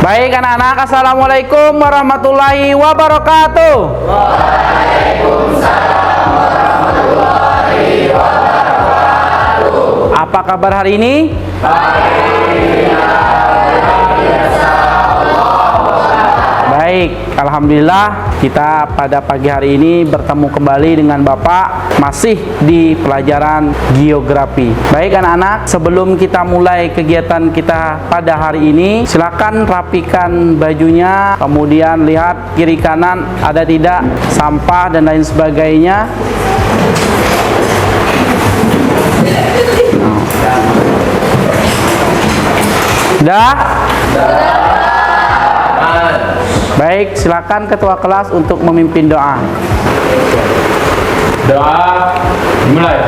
Baik anak-anak, assalamualaikum warahmatullahi wabarakatuh. Waalaikumsalam warahmatullahi wabarakatuh. Apa kabar hari ini? Baik, alhamdulillah kita pada pagi hari ini bertemu kembali dengan Bapak masih di pelajaran geografi. Baik anak-anak, sebelum kita mulai kegiatan kita pada hari ini, silakan rapikan bajunya, kemudian lihat kiri kanan ada tidak sampah dan lain sebagainya. Dah? Baik, silakan ketua kelas untuk memimpin doa. Doa dimulai.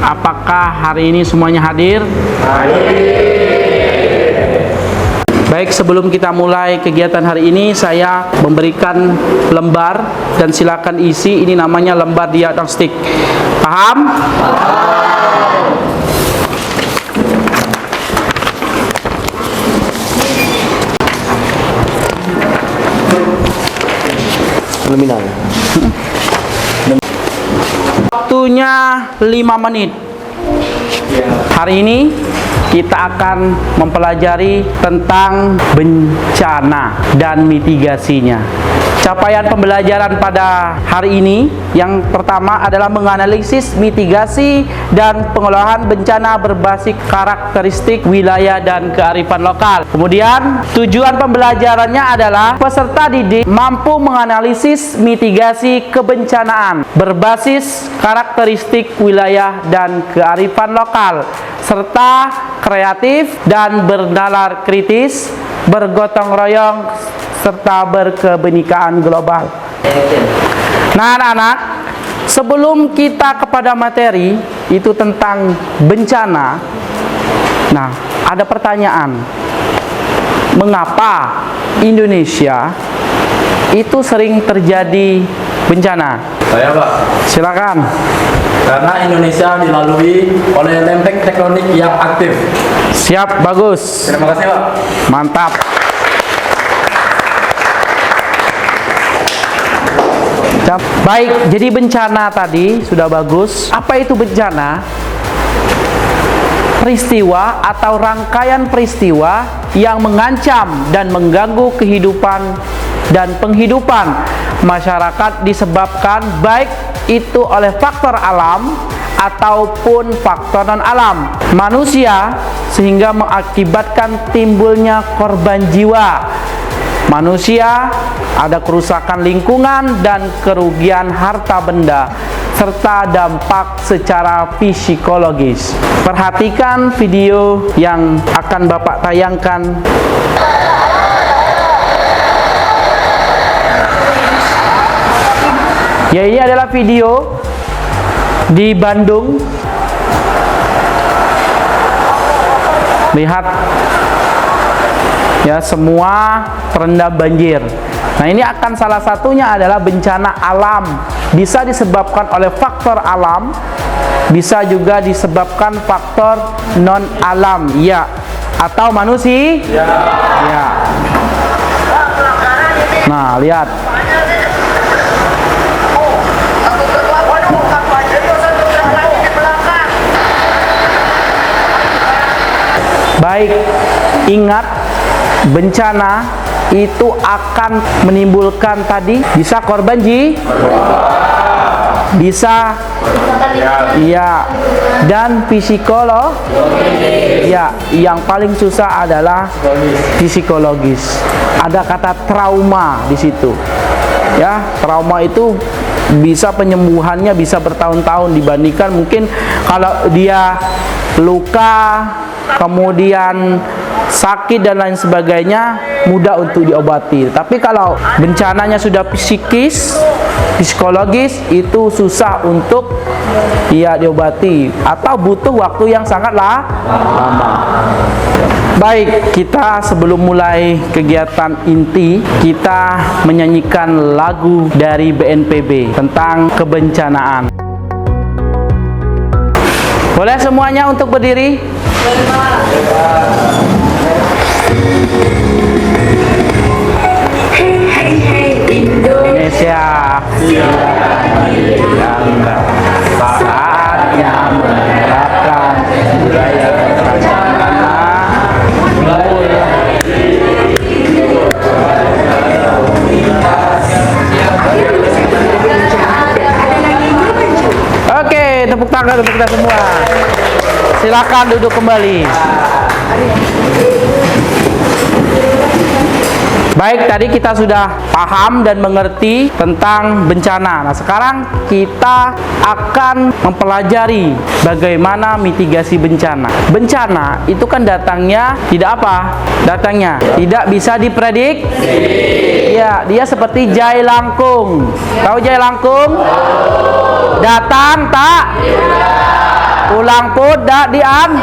Apakah hari ini semuanya hadir? Baik, sebelum kita mulai kegiatan hari ini, saya memberikan lembar dan silakan isi. Ini namanya lembar diagnostik. Paham? Nominal. Waktunya 5 menit. Hari ini kita akan mempelajari tentang bencana dan mitigasinya. Capaian pembelajaran pada hari ini yang pertama adalah menganalisis mitigasi dan pengelolaan bencana berbasis karakteristik wilayah dan kearifan lokal. Kemudian tujuan pembelajarannya adalah peserta didik mampu menganalisis mitigasi kebencanaan berbasis karakteristik wilayah dan kearifan lokal, serta kreatif dan bernalar kritis, bergotong royong, serta berkebenekaan global. Nah anak-anak, sebelum kita kepada materi itu tentang bencana, nah ada pertanyaan, mengapa Indonesia itu sering terjadi bencana? Saya Pak. Silakan. Karena Indonesia dilalui oleh lempeng tektonik yang aktif. Siap, bagus. Terima kasih Pak. Mantap. Baik, jadi bencana tadi sudah bagus. Apa itu bencana? Peristiwa atau rangkaian peristiwa yang mengancam dan mengganggu kehidupan dan penghidupan masyarakat disebabkan baik itu oleh faktor alam ataupun faktor non-alam manusia, sehingga mengakibatkan timbulnya korban jiwa manusia, ada kerusakan lingkungan dan kerugian harta benda, serta dampak secara psikologis. Perhatikan video yang akan Bapak tayangkan. Ya, ini adalah video di Bandung. Lihat ya, semua terendam banjir. Nah, ini akan salah satunya adalah bencana alam. Bisa disebabkan oleh faktor alam, bisa juga disebabkan faktor non alam, ya, atau manusia. Ya. Nah, lihat. Baik, ingat bencana itu akan menimbulkan tadi bisa korban bisa ya, dan psikolog ya, yang paling susah adalah psikologis. Ada kata trauma di situ. Ya, trauma itu bisa penyembuhannya bisa bertahun-tahun dibandingkan mungkin kalau dia luka kemudian sakit dan lain sebagainya mudah untuk diobati. Tapi kalau bencananya sudah psikis, psikologis, itu susah untuk Iya, diobati atau butuh waktu yang sangatlah lama. Baik, kita sebelum mulai kegiatan inti, kita menyanyikan lagu dari BNPB tentang kebencanaan. Boleh semuanya untuk berdiri? Indonesia, saatnya menerapkan budaya berencana. Oke, tepuk tangan untuk kita semua. Silakan duduk kembali. Baik, tadi kita sudah paham dan mengerti tentang bencana. Nah, sekarang kita akan mempelajari bagaimana mitigasi bencana. Bencana itu kan datangnya tidak apa? Datangnya tidak bisa diprediksi. Ya, dia seperti jai langkung. Tahu jai langkung? Datang tak? Pulang pun tak diam.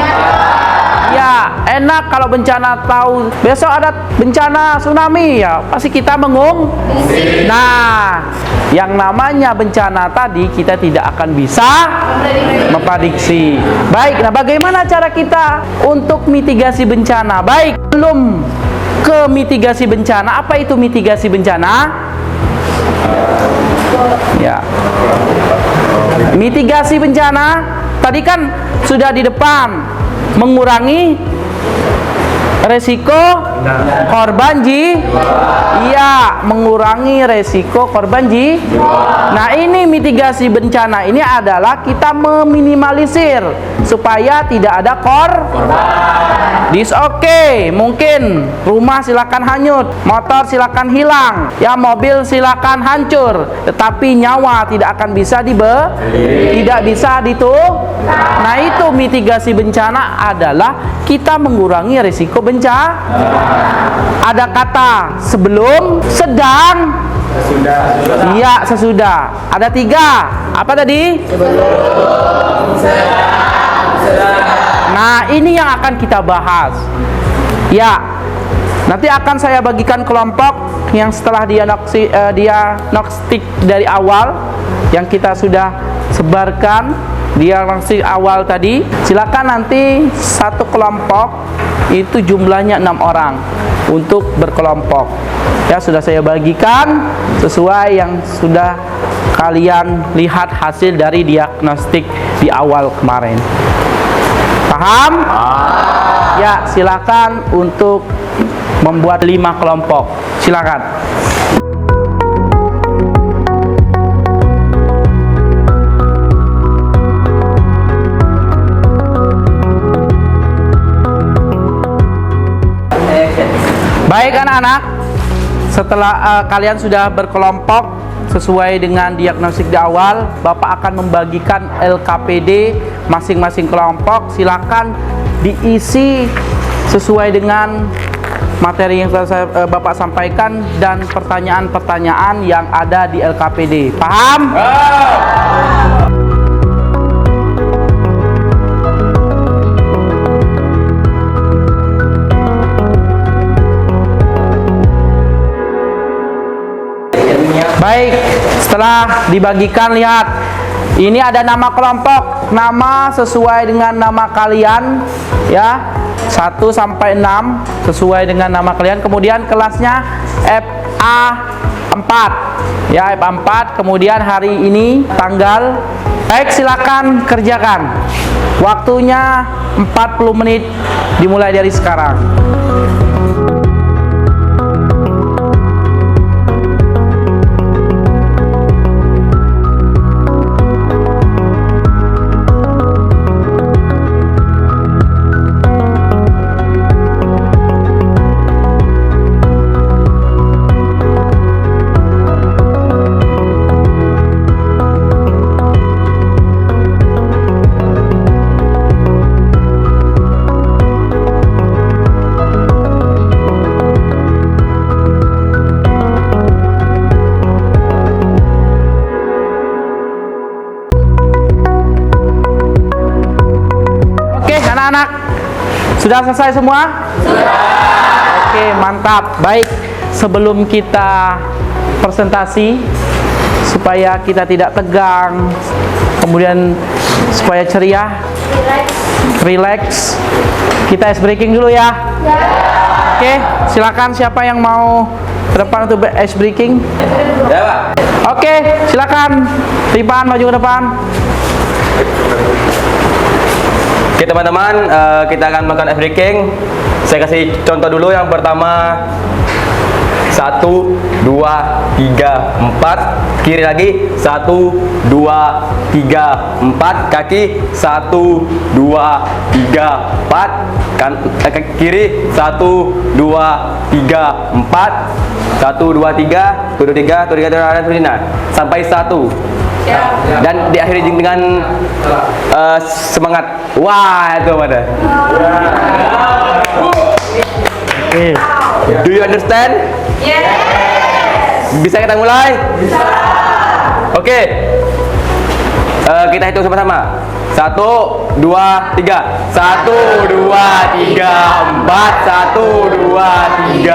Ya, enak kalau bencana tahu besok ada bencana tsunami, ya pasti kita mengungsi. Nah, yang namanya bencana tadi kita tidak akan bisa memprediksi. Baik, nah bagaimana cara kita untuk mitigasi bencana? Baik, belum ke mitigasi bencana, apa itu mitigasi bencana? Ya, mitigasi bencana tadi kan sudah di depan, mengurangi resiko korban iya, mengurangi resiko korban Nah, ini mitigasi bencana ini adalah kita meminimalisir supaya tidak ada korban. Oke, mungkin rumah silakan hanyut, motor silakan hilang, ya mobil silakan hancur, tetapi nyawa tidak akan bisa tidak bisa Nah, itu mitigasi bencana adalah kita mengurangi risiko bencana. Ada kata sebelum, sedang, iya, sesudah. Ada 3. Apa tadi? Sebelum, sedang, sesudah. Nah, ini yang akan kita bahas. Ya, nanti akan saya bagikan kelompok yang setelah diagnostik dari awal yang kita sudah sebarkan diagnostik awal tadi. Silakan nanti satu kelompok itu jumlahnya 6 orang untuk berkelompok. Ya, sudah saya bagikan sesuai yang sudah kalian lihat hasil dari diagnostik di awal kemarin. Paham? Ya, silakan untuk membuat 5 kelompok. Silakan. Baik anak-anak, setelah kalian sudah berkelompok sesuai dengan diagnostik di awal, Bapak akan membagikan LKPD masing-masing kelompok. Silakan diisi sesuai dengan materi yang telah Bapak sampaikan dan pertanyaan-pertanyaan yang ada di LKPD. Paham? Baik, setelah dibagikan, lihat. Ini ada nama kelompok, nama sesuai dengan nama kalian, ya. 1 sampai 6 sesuai dengan nama kalian. Kemudian kelasnya FA4. Ya, FA4. Kemudian hari ini tanggal. Baik, silakan kerjakan. Waktunya 40 menit dimulai dari sekarang. anak-anak? Sudah selesai semua? Oke, mantap. Baik, sebelum kita presentasi, supaya kita tidak tegang, kemudian supaya ceria, relax, kita ice breaking dulu ya. Oke, silakan siapa yang mau ke depan untuk ice breaking? Oke, silakan. Ripan maju ke depan. Oke teman-teman, kita akan melakukan ice breaking. Saya kasih contoh dulu. Yang pertama, 1, 2, 3, 4. Kiri lagi, 1, 2, 3, 4. Kaki, 1, 2, 3, 4. Kiri, 1, 2, 3, 4. 1, 2, 3, 1, 2, 3, 1, 2, 3, 1, 2, 3, sampai 1. Dan diakhiri dengan semangat. Wah, itu pada. Do you understand? Bisa kita mulai? Oke. Kita hitung sama-sama. 1, 2, 3. 1, 2, 3, 4. 1, 2, 3,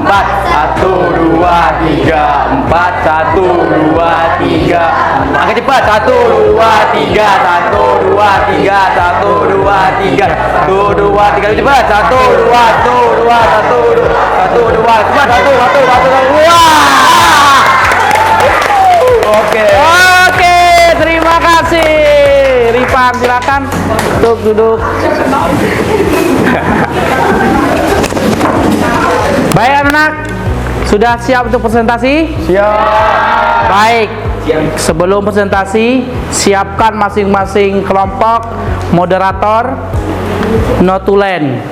4. 1, 2, 3, 4. 1, 2, 3. Angkat cepat. 1, 2, 3. 1, 2, 3. 1, 2, 3. 1, 2, 3. Cepat. 1, 2, 1, 2, 1, 2, 1, 2. Cepat. 1, 1, 1, 1. Wah! Oke. Oke, terima kasih. Ripan, silakan untuk duduk. Baik anak, sudah siap untuk presentasi? Siap. Baik. Sebelum presentasi, siapkan masing-masing kelompok moderator notulen.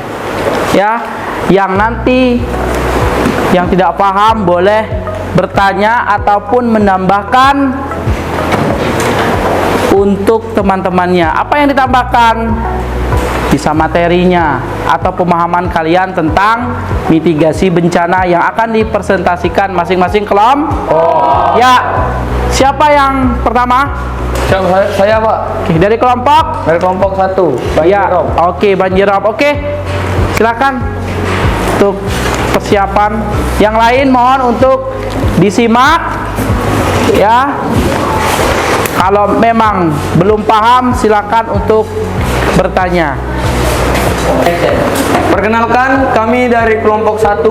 Ya, yang nanti yang tidak paham boleh bertanya ataupun menambahkan untuk teman-temannya. Apa yang ditambahkan? Bisa materinya atau pemahaman kalian tentang mitigasi bencana yang akan dipresentasikan masing-masing kelompok. Ya, siapa yang pertama? Saya Pak. Oke, dari kelompok? Dari kelompok 1. Ya, oke, banjirop. Oke, silakan untuk persiapan. Yang lain mohon untuk disimak. Ya, kalau memang belum paham silakan untuk bertanya. Perkenalkan, kami dari kelompok 1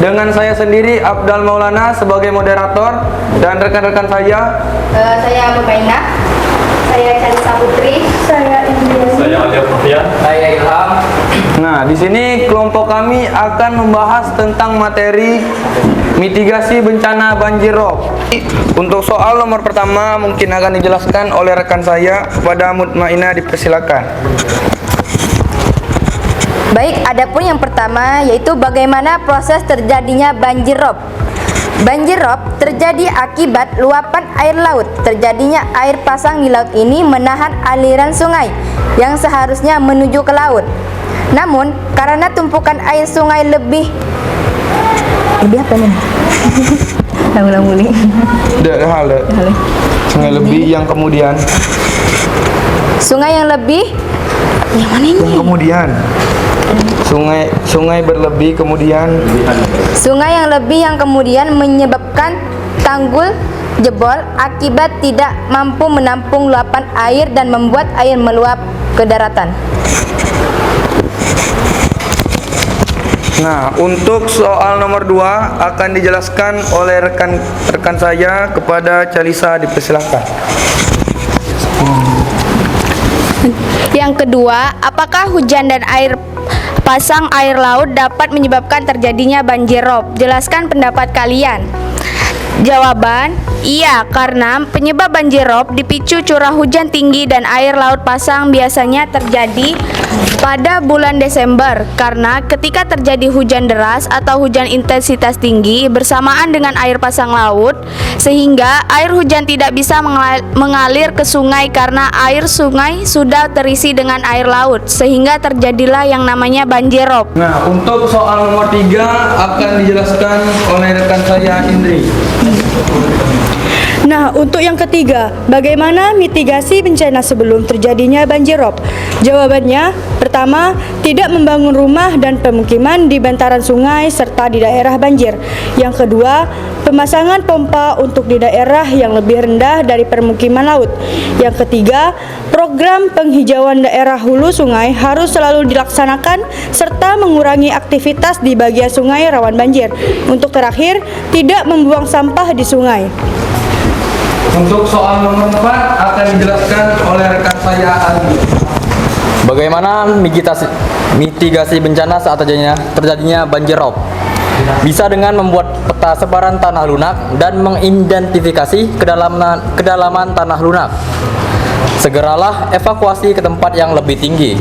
dengan saya sendiri Abdal Maulana sebagai moderator dan rekan-rekan saya. Saya Mubainah. Saya Calisa Putri. Saya India. Saya Alia Sofian. Saya Ilham. Nah, di sini kelompok kami akan membahas tentang materi mitigasi bencana banjir rob. Untuk soal nomor pertama mungkin akan dijelaskan oleh rekan saya. Kepada Mutmainah dipersilakan. Baik, adapun yang pertama yaitu bagaimana proses terjadinya banjir rob. Banjir rob terjadi akibat luapan air laut. Terjadinya air pasang di laut ini menahan aliran sungai yang seharusnya menuju ke laut. Namun, karena tumpukan air sungai lebih apa nih? Ulang-ulang. Sungai lebih yang kemudian. Sungai yang lebih yang mana ini? Yang kemudian. Sungai berlebih kemudian. Sungai yang lebih yang kemudian menyebabkan tanggul jebol akibat tidak mampu menampung luapan air dan membuat air meluap ke daratan. Nah, untuk soal nomor 2 akan dijelaskan oleh rekan saya. Kepada Calisa dipersilakan. Yang kedua, apakah hujan dan air pasang air laut dapat menyebabkan terjadinya banjir rob? Jelaskan pendapat kalian. Jawaban, iya, karena penyebab banjir rob dipicu curah hujan tinggi dan air laut pasang biasanya terjadi pada bulan Desember, karena ketika terjadi hujan deras atau hujan intensitas tinggi bersamaan dengan air pasang laut, sehingga air hujan tidak bisa mengalir ke sungai karena air sungai sudah terisi dengan air laut, sehingga terjadilah yang namanya banjir rob. Nah, untuk soal nomor 3 akan dijelaskan oleh rekan saya Indri. Nah, untuk yang ketiga, bagaimana mitigasi bencana sebelum terjadinya banjir rob? Jawabannya, pertama, pertama, tidak membangun rumah dan pemukiman di bantaran sungai serta di daerah banjir. Yang kedua, pemasangan pompa untuk di daerah yang lebih rendah dari permukiman laut. Yang ketiga, program penghijauan daerah hulu sungai harus selalu dilaksanakan serta mengurangi aktivitas di bagian sungai rawan banjir. Untuk terakhir, tidak membuang sampah di sungai. Untuk soal nomor 4 akan dijelaskan oleh rekan saya Aldi. Bagaimana mitigasi bencana saat terjadinya banjir rob? Bisa dengan membuat peta sebaran tanah lunak dan mengidentifikasi kedalaman tanah lunak. Segeralah evakuasi ke tempat yang lebih tinggi.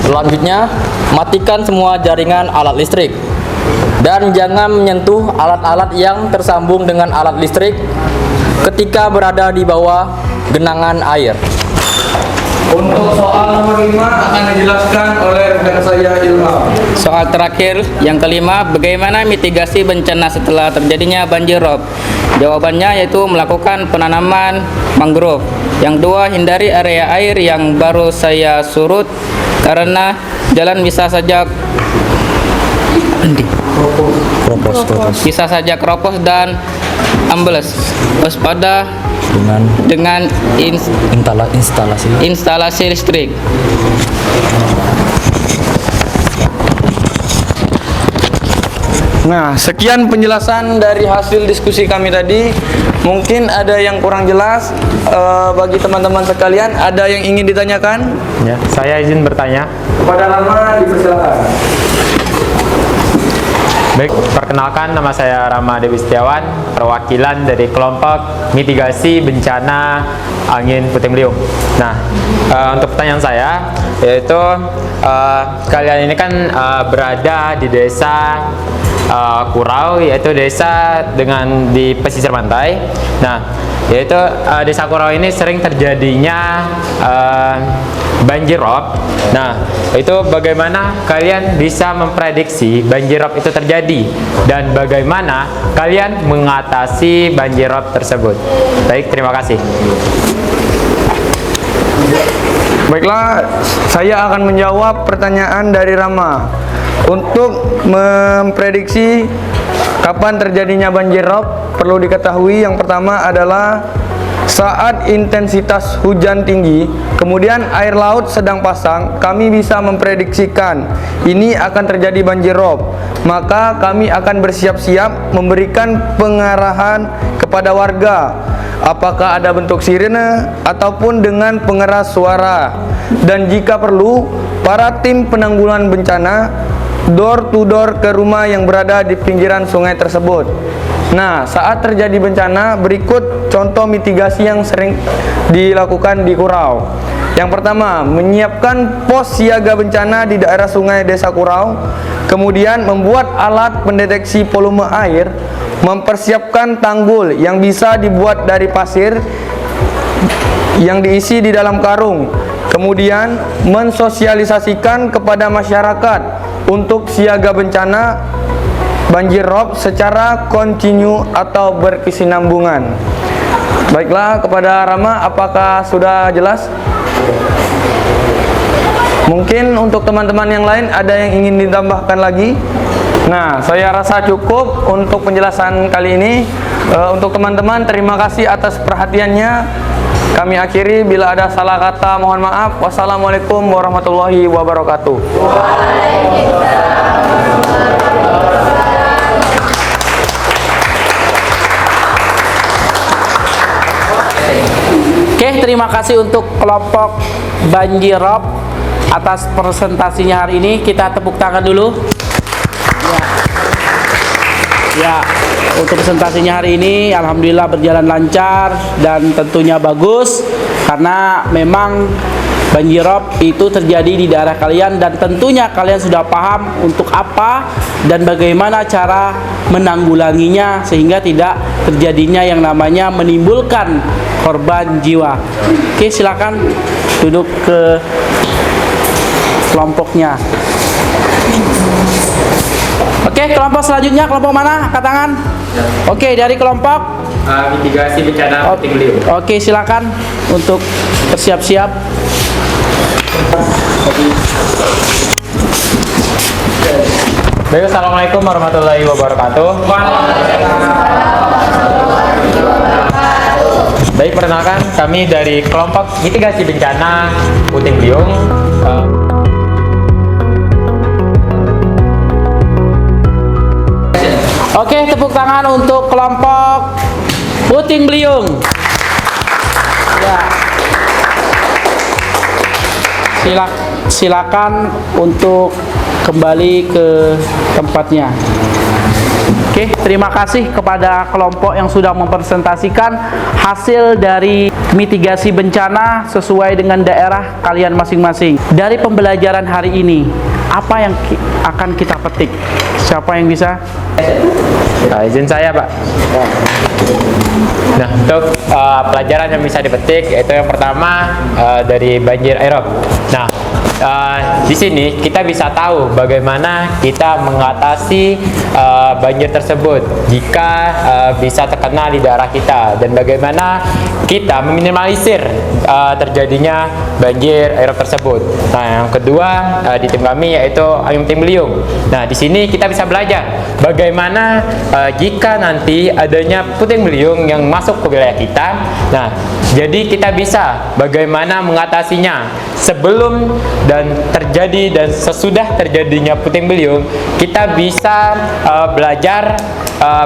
Selanjutnya, matikan semua jaringan alat listrik dan jangan menyentuh alat-alat yang tersambung dengan alat listrik ketika berada di bawah genangan air. Untuk soal nomor 5 akan dijelaskan oleh rekan saya Ilham. Soal terakhir, yang kelima, bagaimana mitigasi bencana setelah terjadinya banjir rob? Jawabannya yaitu melakukan penanaman mangrove. Yang dua, hindari area air yang baru saya surut karena jalan bisa saja keropos dan ambles. Waspada dengan instalasi listrik. Nah, sekian penjelasan dari hasil diskusi kami tadi. Mungkin ada yang kurang jelas bagi teman-teman sekalian. Ada yang ingin ditanyakan? Ya, saya izin bertanya. Kepada Rama, dipersilakan. Baik, perkenalkan, nama saya Rama Dewi Setiawan, perwakilan dari kelompok mitigasi bencana angin puting beliung. Nah, untuk pertanyaan saya, yaitu kalian ini kan berada di desa Kurau, yaitu desa di pesisir pantai. Nah, yaitu desa Kurau ini sering terjadinya banjir rob. Nah, itu bagaimana kalian bisa memprediksi banjir rob itu terjadi dan bagaimana kalian mengatasi banjir rob tersebut? Baik, terima kasih. Baiklah, saya akan menjawab pertanyaan dari Rama. Untuk memprediksi kapan terjadinya banjir rob, perlu diketahui yang pertama adalah saat intensitas hujan tinggi, kemudian air laut sedang pasang, kami bisa memprediksikan ini akan terjadi banjir rob. Maka kami akan bersiap-siap memberikan pengarahan kepada warga, apakah ada bentuk sirene ataupun dengan pengeras suara. Dan jika perlu, para tim penanggulangan bencana door to door ke rumah yang berada di pinggiran sungai tersebut. Nah, saat terjadi bencana, berikut contoh mitigasi yang sering dilakukan di Kurau. Yang pertama, menyiapkan pos siaga bencana di daerah sungai desa Kurau, kemudian membuat alat pendeteksi volume air, mempersiapkan tanggul yang bisa dibuat dari pasir yang diisi di dalam karung, kemudian mensosialisasikan kepada masyarakat untuk siaga bencana banjir rob secara kontinu atau berkesinambungan. Baiklah, kepada Rama, apakah sudah jelas? Mungkin untuk teman-teman yang lain ada yang ingin ditambahkan lagi? Nah, saya rasa cukup untuk penjelasan kali ini. Untuk teman-teman, terima kasih atas perhatiannya. Kami akhiri, bila ada salah kata mohon maaf. Wassalamualaikum warahmatullahi wabarakatuh. Oke, terima kasih untuk kelompok banjir rob atas presentasinya hari ini. Kita tepuk tangan dulu. Ya, untuk presentasinya hari ini alhamdulillah berjalan lancar dan tentunya bagus, karena memang banjir rob itu terjadi di daerah kalian dan tentunya kalian sudah paham untuk apa dan bagaimana cara menanggulanginya sehingga tidak terjadinya yang namanya menimbulkan korban jiwa. Oke, silakan duduk ke kelompoknya. Oke, kelompok selanjutnya, kelompok mana? Angkat tangan. Oke, dari kelompok Mitigasi bencana puting beliung. Oke, silakan untuk bersiap-siap. Baik, assalamualaikum warahmatullahi wabarakatuh. Baik, perkenalkan kami dari kelompok mitigasi bencana Puting Beliung. Oke, tepuk tangan untuk kelompok Puting Beliung. Ya. Silakan untuk kembali ke tempatnya. Oke, terima kasih kepada kelompok yang sudah mempresentasikan hasil dari mitigasi bencana sesuai dengan daerah kalian masing-masing. Dari pembelajaran hari ini, apa yang akan kita petik? Siapa yang bisa? Nah, izin saya, Pak. Nah, untuk pelajaran yang bisa dipetik yaitu yang pertama dari banjir aerob. Nah, di sini kita bisa tahu bagaimana kita mengatasi banjir tersebut jika bisa terkena di daerah kita, dan bagaimana kita meminimalisir terjadinya banjir aerob tersebut. Nah, yang kedua di tim kami yaitu Puting Beliung. Nah, di sini kita bisa belajar bagaimana jika nanti adanya puting beliung yang masuk ke wilayah kita. Nah, jadi kita bisa bagaimana mengatasinya sebelum dan terjadi dan sesudah terjadinya puting beliung. Kita bisa belajar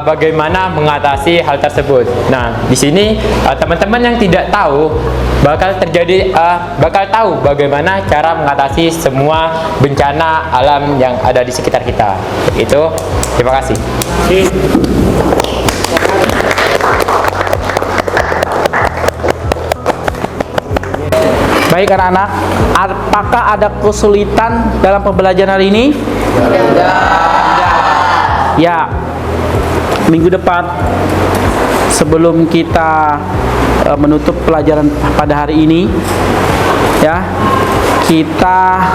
bagaimana mengatasi hal tersebut. Nah, di sini teman-teman yang tidak tahu bakal tahu bagaimana cara mengatasi semua bencana alam yang ada di sekitar kita. Itu, terima kasih. Baik anak-anak, apakah ada kesulitan dalam pembelajaran hari ini? Tidak. Ya, minggu depan sebelum kita menutup pelajaran pada hari ini, ya, kita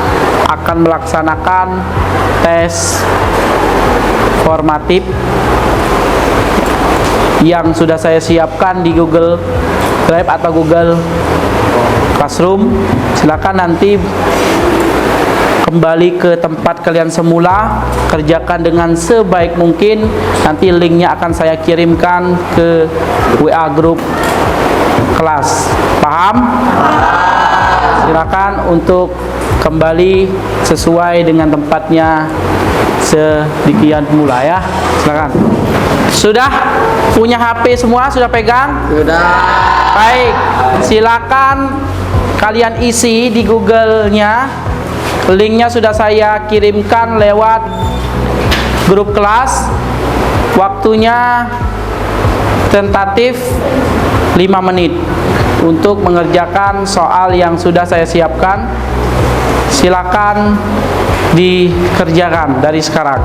akan melaksanakan tes formatif yang sudah saya siapkan di Google Drive atau Google Classroom. Silakan nanti kembali ke tempat kalian semula, kerjakan dengan sebaik mungkin. Nanti linknya akan saya kirimkan ke WA grup kelas. Paham? Silakan untuk kembali sesuai dengan tempatnya sedemikian pula ya. Silakan. Sudah punya HP semua? Sudah pegang? Sudah. Baik, silakan kalian isi di Google-nya. Linknya sudah saya kirimkan lewat grup kelas. Waktunya tentatif 5 menit untuk mengerjakan soal yang sudah saya siapkan. Silakan dikerjakan dari sekarang.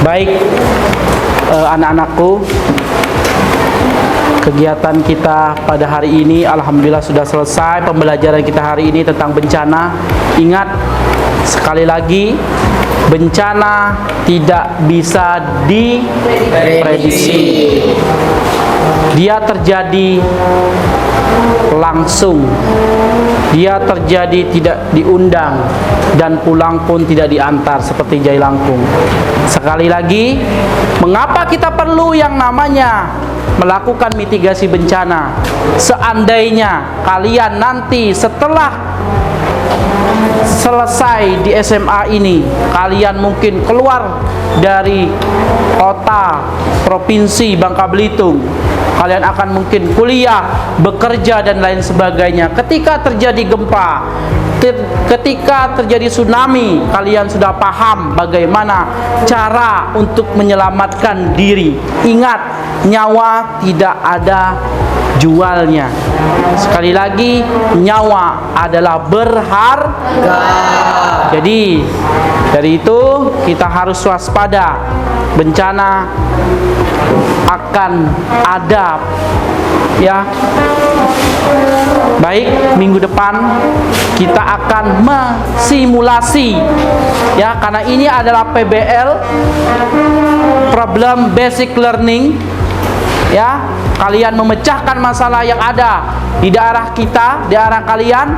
Baik, anak-anakku, kegiatan kita pada hari ini alhamdulillah sudah selesai. Pembelajaran kita hari ini tentang bencana. Ingat sekali lagi, bencana tidak bisa diprediksi. Dia terjadi langsung, dia terjadi tidak diundang, dan pulang pun tidak diantar seperti Jai Langkung. Sekali lagi, mengapa kita perlu yang namanya melakukan mitigasi bencana? Seandainya kalian nanti setelah selesai di SMA ini, kalian mungkin keluar dari kota provinsi Bangka Belitung, kalian akan mungkin kuliah, bekerja dan lain sebagainya. Ketika terjadi gempa, ketika terjadi tsunami, kalian sudah paham bagaimana cara untuk menyelamatkan diri. Ingat, nyawa tidak ada jualnya. Sekali lagi, nyawa adalah berharga. Jadi dari itu kita harus waspada, bencana akan ada, ya. Baik, minggu depan kita akan mensimulasi, ya, karena ini adalah PBL, problem basic learning, ya. Kalian memecahkan masalah yang ada di daerah kita, di daerah kalian.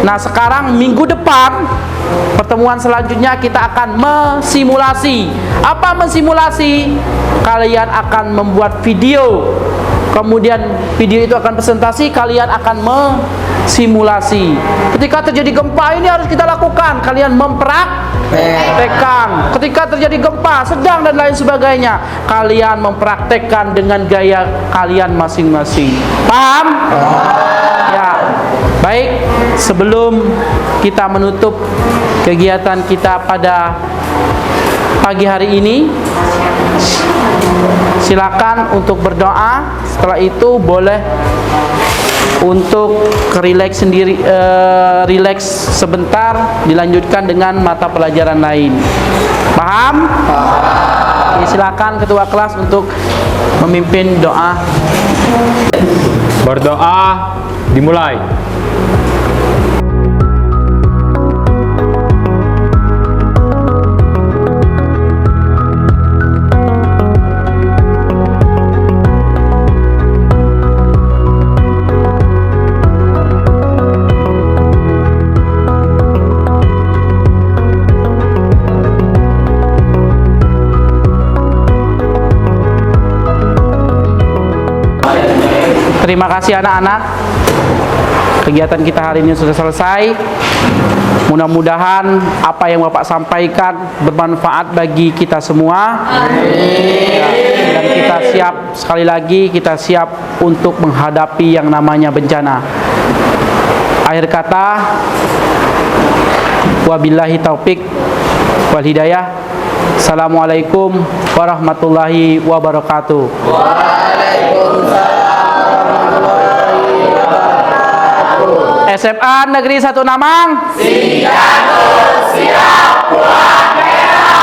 Nah, sekarang minggu depan pertemuan selanjutnya kita akan mensimulasi. Apa mensimulasi? Kalian akan membuat video, kemudian video itu akan presentasi, kalian akan mensimulasi. Ketika terjadi gempa, ini harus kita lakukan. Kalian mempraktekkan. Ketika terjadi gempa sedang dan lain sebagainya, kalian mempraktekkan dengan gaya kalian masing-masing. Paham? Ya. Baik, sebelum kita menutup kegiatan kita pada pagi hari ini, silakan untuk berdoa. Setelah itu boleh untuk relax sendiri, relax sebentar, dilanjutkan dengan mata pelajaran lain. Paham? Ya, silakan ketua kelas untuk memimpin doa. Berdoa dimulai. Terima kasih anak-anak. Kegiatan kita hari ini sudah selesai. Mudah-mudahan apa yang Bapak sampaikan bermanfaat bagi kita semua. Ya, dan kita siap, sekali lagi kita siap untuk menghadapi yang namanya bencana. Akhir kata, wabillahi taufik wal hidayah. Assalamualaikum warahmatullahi wabarakatuh. SMA Negeri 1 Namang, siap pulang daerah.